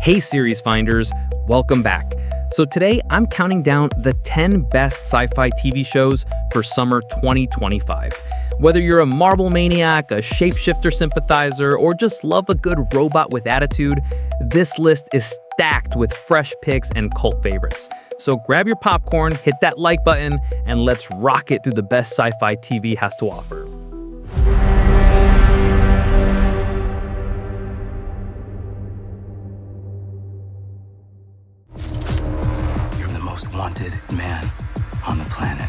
Hey series finders, welcome back. So today I'm counting down the 10 best sci-fi TV shows for summer 2025. Whether you're a Marvel maniac, a shapeshifter sympathizer, or just love a good robot with attitude, this list is stacked with fresh picks and cult favorites. So grab your popcorn, hit that like button, and let's rock it through the best sci-fi TV has to offer. Wanted man on the planet.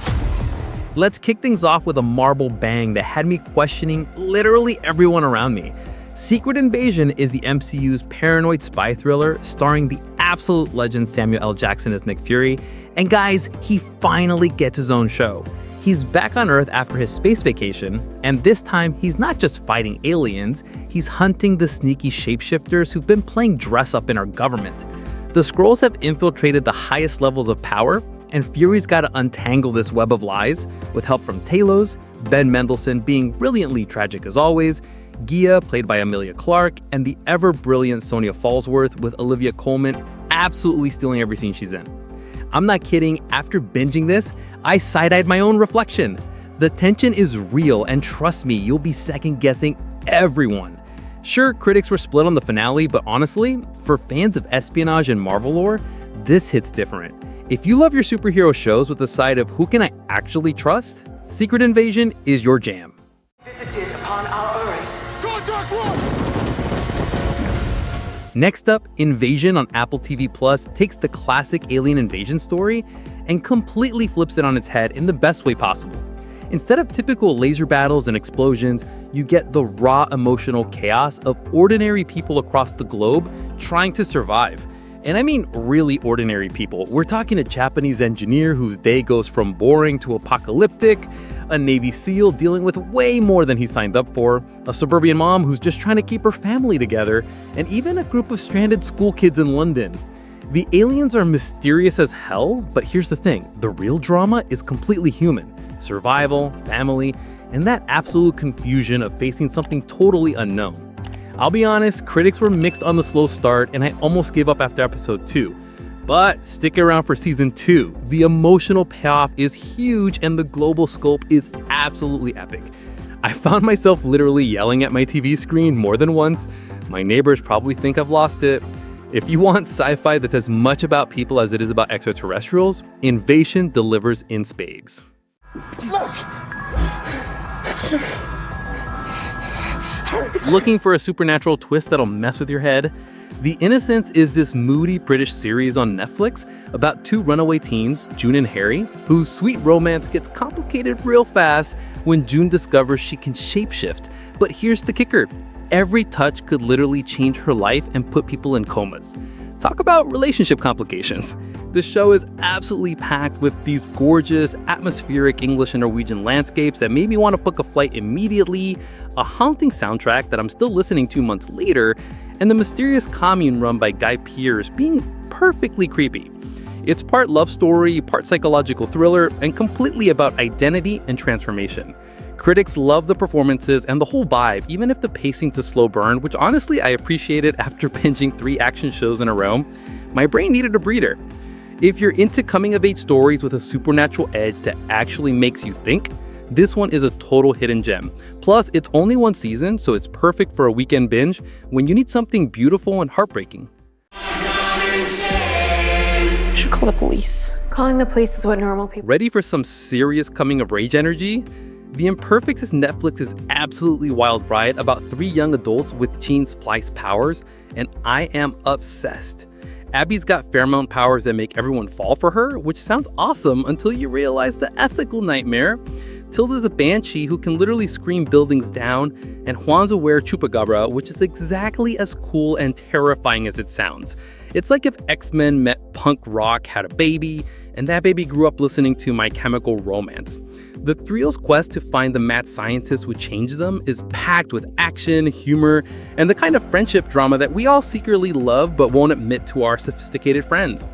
Let's kick things off with a Marvel bang that had me questioning literally everyone around me. Secret Invasion is the MCU's paranoid spy thriller starring the absolute legend Samuel L. Jackson as Nick Fury. And guys, he finally gets his own show. He's back on Earth after his space vacation, and this time he's not just fighting aliens, he's hunting the sneaky shapeshifters who've been playing dress up in our government. The Skrulls have infiltrated the highest levels of power, and Fury's got to untangle this web of lies with help from Talos, Ben Mendelsohn being brilliantly tragic as always, Gia, played by Emilia Clarke, and the ever-brilliant Sonia Fallsworth with Olivia Colman absolutely stealing every scene she's in. I'm not kidding, after binging this, I side-eyed my own reflection. The tension is real, and trust me, you'll be second-guessing everyone. Sure, critics were split on the finale, but honestly, for fans of espionage and Marvel lore, this hits different. If you love your superhero shows with a side of who can I actually trust, Secret Invasion is your jam. Visited upon our Earth. Contact one! Next up, Invasion on Apple TV Plus takes the classic alien invasion story and completely flips it on its head in the best way possible. Instead of typical laser battles and explosions, you get the raw emotional chaos of ordinary people across the globe trying to survive. And I mean really ordinary people. We're talking a Japanese engineer whose day goes from boring to apocalyptic, a Navy SEAL dealing with way more than he signed up for, a suburban mom who's just trying to keep her family together, and even a group of stranded school kids in London. The aliens are mysterious as hell, but here's the thing, the real drama is completely human. Survival, family, and that absolute confusion of facing something totally unknown. I'll be honest, critics were mixed on the slow start, and I almost gave up after episode 2. But stick around for season 2. The emotional payoff is huge, and the global scope is absolutely epic. I found myself literally yelling at my TV screen more than once. My neighbors probably think I've lost it. If you want sci-fi that's as much about people as it is about extraterrestrials, Invasion delivers in spades. Look! Looking for a supernatural twist that'll mess with your head? The Innocence is this moody British series on Netflix about two runaway teens, June and Harry, whose sweet romance gets complicated real fast when June discovers she can shapeshift. But here's the kicker. Every touch could literally change her life and put people in comas. Talk about relationship complications. The show is absolutely packed with these gorgeous, atmospheric English and Norwegian landscapes that made me want to book a flight immediately, a haunting soundtrack that I'm still listening to months later, and the mysterious commune run by Guy Pearce being perfectly creepy. It's part love story, part psychological thriller, and completely about identity and transformation. Critics love the performances and the whole vibe, even if the pacing's a slow burn, which honestly I appreciated after binging 3 action shows in a row. My brain needed a breather. If you're into coming-of-age stories with a supernatural edge that actually makes you think, this one is a total hidden gem. Plus, it's only 1 season, so it's perfect for a weekend binge when you need something beautiful and heartbreaking. You should call the police. Calling the police is what normal people... Ready for some serious coming-of-age energy? The Imperfects is Netflix's absolutely wild ride about 3 young adults with gene-spliced powers, and I am obsessed. Abby's got Fairmount powers that make everyone fall for her, which sounds awesome until you realize the ethical nightmare. Tilda's a banshee who can literally scream buildings down, and Juan's a Chupacabra, which is exactly as cool and terrifying as it sounds. It's like if X-Men met punk rock, had a baby, and that baby grew up listening to My Chemical Romance. The trio's quest to find the mad scientist who changed them is packed with action, humor, and the kind of friendship drama that we all secretly love but won't admit to our sophisticated friends.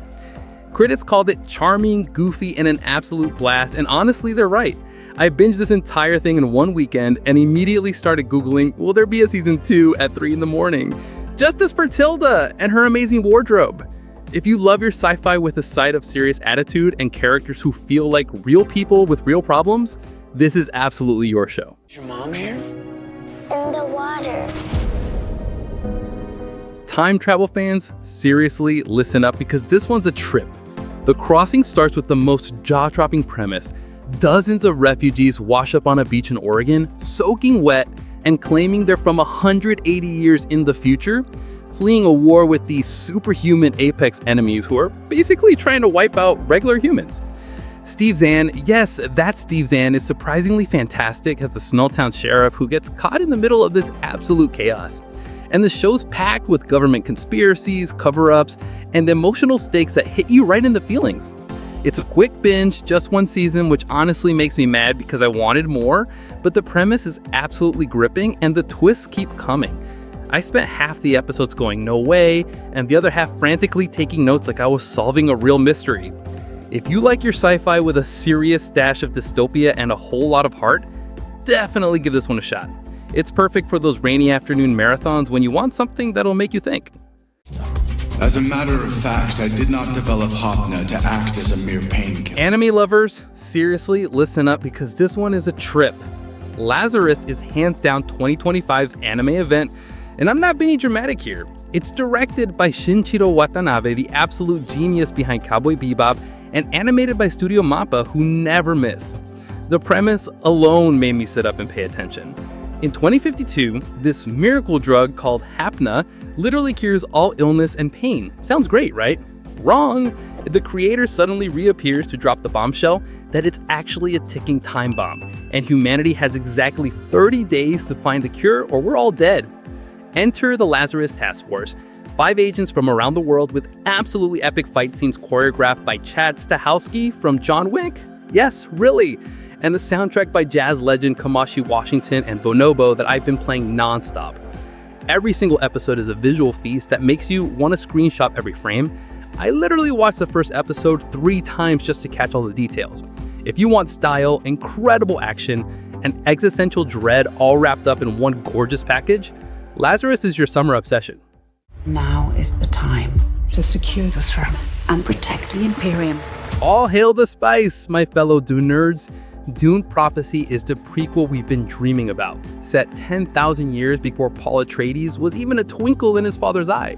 Critics called it charming, goofy, and an absolute blast, and honestly, they're right. I binged this entire thing in one weekend and immediately started Googling, will there be a season 2 at 3 in the morning? Justice for Tilda and her amazing wardrobe. If you love your sci-fi with a side of serious attitude and characters who feel like real people with real problems, this is absolutely your show. Is your mom here? In the water. Time travel fans, seriously listen up because this one's a trip. The Crossing starts with the most jaw-dropping premise. Dozens of refugees wash up on a beach in Oregon, soaking wet and claiming they're from 180 years in the future, fleeing a war with these superhuman apex enemies who are basically trying to wipe out regular humans. Steve Zahn, yes, that Steve Zahn is surprisingly fantastic as the small town sheriff who gets caught in the middle of this absolute chaos. And the show's packed with government conspiracies, cover-ups, and emotional stakes that hit you right in the feelings. It's a quick binge, just one season, which honestly makes me mad because I wanted more, but the premise is absolutely gripping and the twists keep coming. I spent half the episodes going no way, and the other half frantically taking notes like I was solving a real mystery. If you like your sci-fi with a serious dash of dystopia and a whole lot of heart, definitely give this one a shot. It's perfect for those rainy afternoon marathons when you want something that'll make you think. As a matter of fact, I did not develop Hopna to act as a mere painkiller. Anime lovers, seriously listen up because this one is a trip. Lazarus is hands down 2025's anime event, and I'm not being dramatic here. It's directed by Shinichiro Watanabe, the absolute genius behind Cowboy Bebop, and animated by Studio Mappa, who never miss. The premise alone made me sit up and pay attention. In 2052, this miracle drug called Hapna literally cures all illness and pain. Sounds great, right? Wrong! The creator suddenly reappears to drop the bombshell that it's actually a ticking time bomb, and humanity has exactly 30 days to find the cure or we're all dead. Enter the Lazarus Task Force, 5 agents from around the world with absolutely epic fight scenes choreographed by Chad Stahelski from John Wick. Yes, really! And the soundtrack by jazz legend Kamashi Washington and Bonobo that I've been playing non-stop. Every single episode is a visual feast that makes you want to screenshot every frame. I literally watched the first episode 3 times just to catch all the details. If you want style, incredible action, and existential dread all wrapped up in one gorgeous package, Lazarus is your summer obsession. Now is the time to secure the throne and protect the Imperium. All hail the spice, my fellow Dune nerds. Dune Prophecy is the prequel we've been dreaming about, set 10,000 years before Paul Atreides was even a twinkle in his father's eye.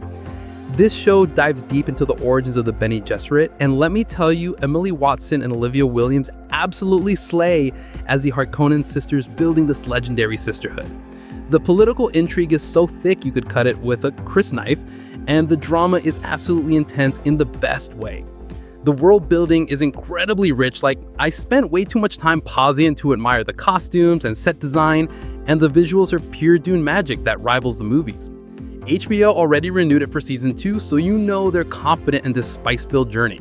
This show dives deep into the origins of the Bene Gesserit, and let me tell you, Emily Watson and Olivia Williams absolutely slay as the Harkonnen sisters building this legendary sisterhood. The political intrigue is so thick you could cut it with a crysknife, and the drama is absolutely intense in the best way. The world building is incredibly rich, like I spent way too much time pausing to admire the costumes and set design, and the visuals are pure Dune magic that rivals the movies. HBO already renewed it for season 2, so you know they're confident in this spice-filled journey.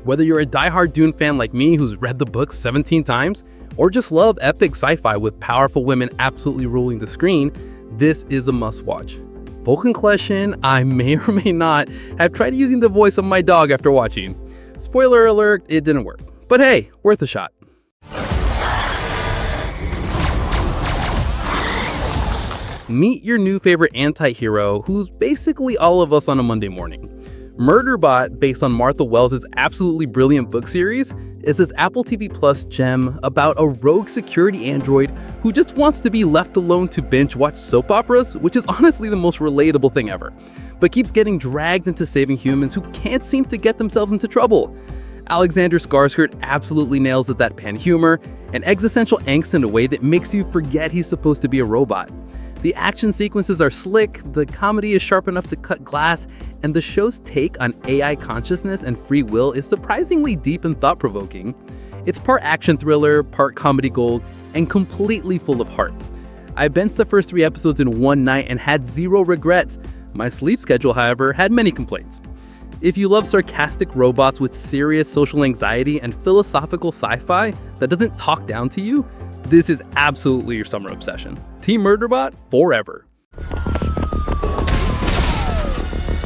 Whether you're a diehard Dune fan like me who's read the book 17 times, or just love epic sci-fi with powerful women absolutely ruling the screen, this is a must-watch. Full conclusion, I may or may not have tried using the voice of my dog after watching. Spoiler alert, it didn't work. But hey, worth a shot. Meet your new favorite anti-hero, who's basically all of us on a Monday morning. Murderbot, based on Martha Wells' absolutely brilliant book series, is this Apple TV Plus gem about a rogue security android who just wants to be left alone to binge watch soap operas, which is honestly the most relatable thing ever, but keeps getting dragged into saving humans who can't seem to get themselves into trouble. Alexander Skarsgård absolutely nails it, that pan humor and existential angst in a way that makes you forget he's supposed to be a robot. The action sequences are slick, the comedy is sharp enough to cut glass, and the show's take on AI consciousness and free will is surprisingly deep and thought-provoking. It's part action thriller, part comedy gold, and completely full of heart. I binged the first 3 episodes in one night and had 0 regrets. My sleep schedule, however, had many complaints. If you love sarcastic robots with serious social anxiety and philosophical sci-fi that doesn't talk down to you, this is absolutely your summer obsession. Team Murderbot forever.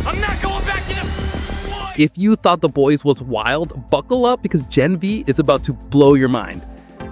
I'm not going back to the... If you thought The Boys was wild, buckle up because Genv is about to blow your mind.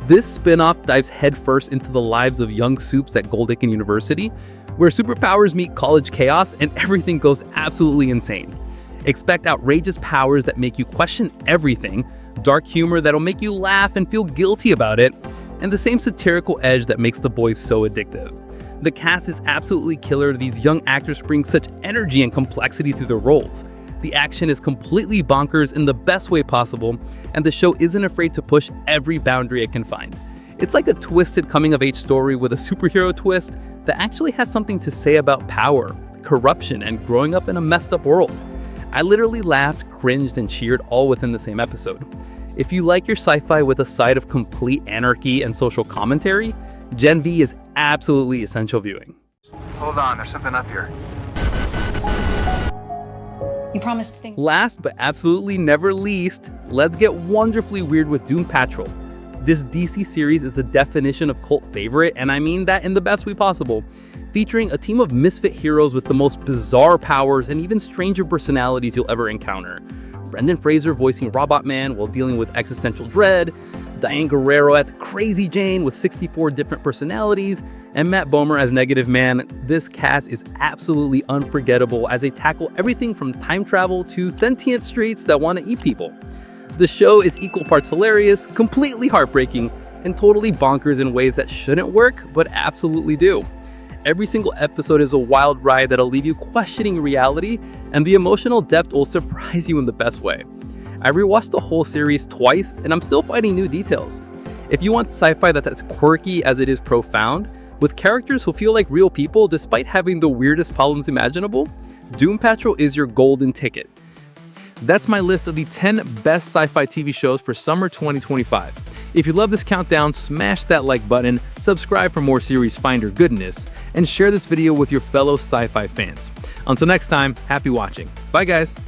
This spin-off dives headfirst into the lives of young soups at Goldacre University, where superpowers meet college chaos and everything goes absolutely insane. Expect outrageous powers that make you question everything, dark humor that'll make you laugh and feel guilty about it, and the same satirical edge that makes The Boys so addictive. The cast is absolutely killer. These young actors bring such energy and complexity to their roles. The action is completely bonkers in the best way possible, and the show isn't afraid to push every boundary it can find. It's like a twisted coming-of-age story with a superhero twist that actually has something to say about power, corruption, and growing up in a messed up world. I literally laughed, cringed, and cheered all within the same episode. If you like your sci-fi with a side of complete anarchy and social commentary, Genv is absolutely essential viewing. Hold on, there's something up here. You promised things. Last but absolutely never least, let's get wonderfully weird with Dune Patrol. This DC series is the definition of cult favorite, and I mean that in the best way possible, featuring a team of misfit heroes with the most bizarre powers and even stranger personalities you'll ever encounter. Brendan Fraser voicing Robot Man while dealing with existential dread, Diane Guerrero as Crazy Jane with 64 different personalities, and Matt Bomer as Negative Man. This cast is absolutely unforgettable as they tackle everything from time travel to sentient streets that want to eat people. The show is equal parts hilarious, completely heartbreaking, and totally bonkers in ways that shouldn't work, but absolutely do. Every single episode is a wild ride that'll leave you questioning reality, and the emotional depth will surprise you in the best way. I rewatched the whole series twice, and I'm still finding new details. If you want sci-fi that's as quirky as it is profound, with characters who feel like real people despite having the weirdest problems imaginable, Dune Patrol is your golden ticket. That's my list of the 10 best sci-fi TV shows for summer 2025. If you love this countdown, smash that like button, subscribe for more series finder goodness, and share this video with your fellow sci-fi fans. Until next time, happy watching. Bye guys!